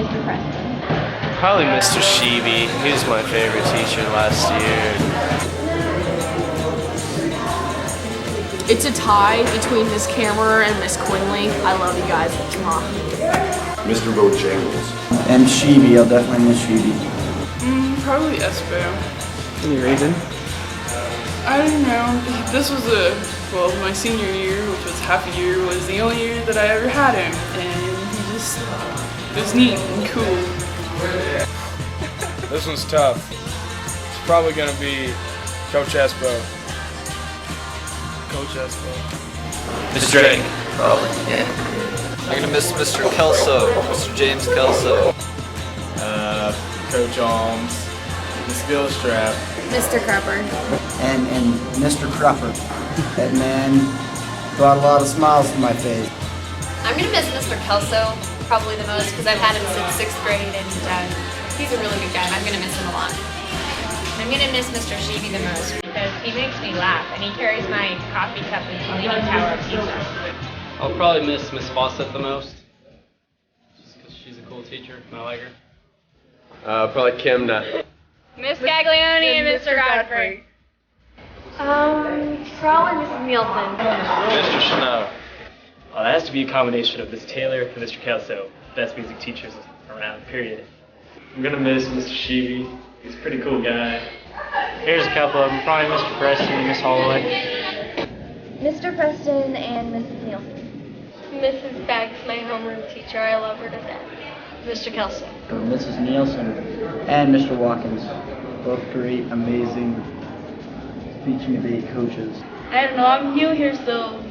Mr. Preston. Probably Mr. Sheeby. He was my favorite teacher last year. It's a tie between Miss Cameron and Miss Quinley. I love you guys. Mwah. Mr. Bojangles. And Sheeby, I'll definitely miss Sheeby. Probably Espo. Any reason? I don't know. This was my senior year, which was half a year, was the only year that I ever had him. And he just was neat and cool. This one's tough. It's probably going to be Coach Espo. Coach Espo. Mr. Drake. Probably, yeah. I'm gonna miss Mr. Kelso, Mr. James Kelso. Coach Alms, Miss Gilstrap. Mr. Crupper. And Mr. Crupper. That man brought a lot of smiles to my face. I'm going to miss Mr. Kelso probably the most because I've had him since 6th grade and he's a really good guy and I'm going to miss him a lot. I'm going to miss Mr. Sheeby the most because he makes me laugh and he carries my coffee cup into the Leaning Tower of Pisa. I'll probably miss Miss Fawcett the most. Just because she's a cool teacher and I like her. Probably Kim Nutt. Miss Gaglione and Mr. Godfrey. Probably Mrs. Nielsen. Mr. Snow. That has to be a combination of Miss Taylor and Mr. Kelso, best music teachers around, period. I'm gonna miss Mr. Sheeby. He's a pretty cool guy. Here's a couple of them, probably Mr. Preston and Miss Holloway. Mr. Preston and Mrs. Nielsen. Mrs. Baggs, my homeroom teacher. I love her to death. Mr. Kelso. Mrs. Nielsen and Mr. Watkins. Both great, amazing speech and debate coaches. I don't know, I'm new here, so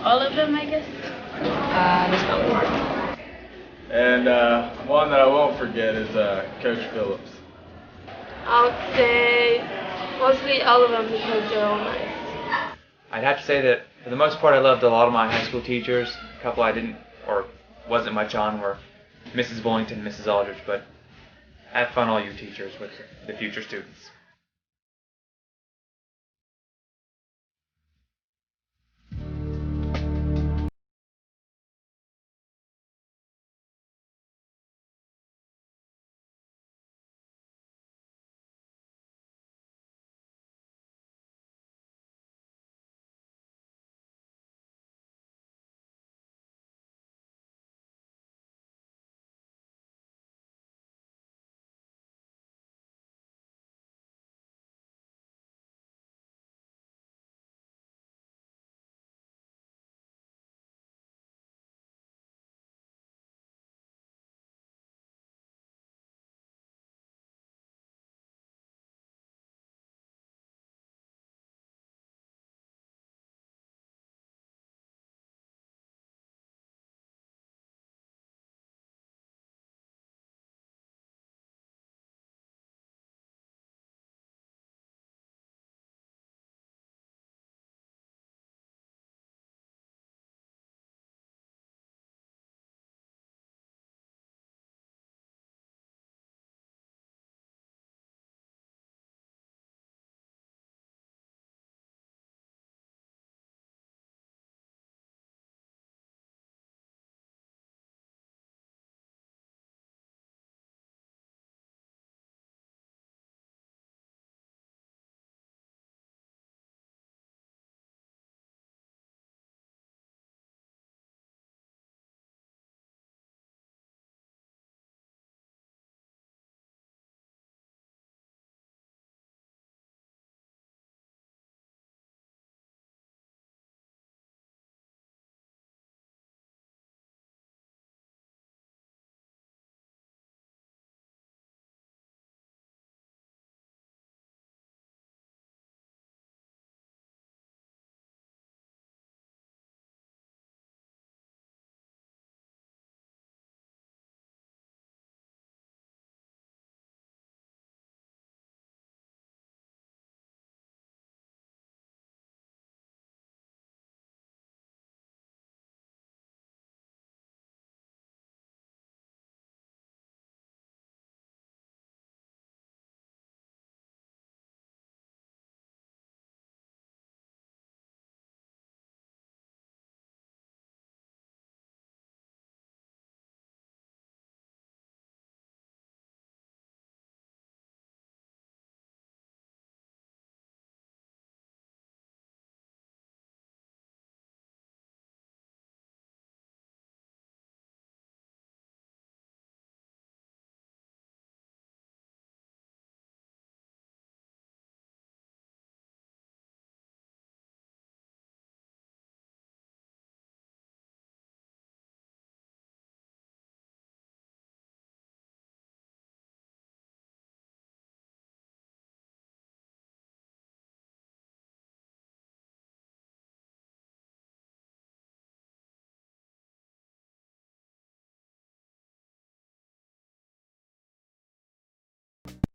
all of them, I guess. Miss Mountain. And one that I won't forget is Coach Phillips. I would say mostly all of them because they're all nice. I'd have to say that for the most part I loved a lot of my high school teachers. A couple I didn't or wasn't much on were Mrs. Bullington, Mrs. Aldridge, but have fun all you teachers with the future students.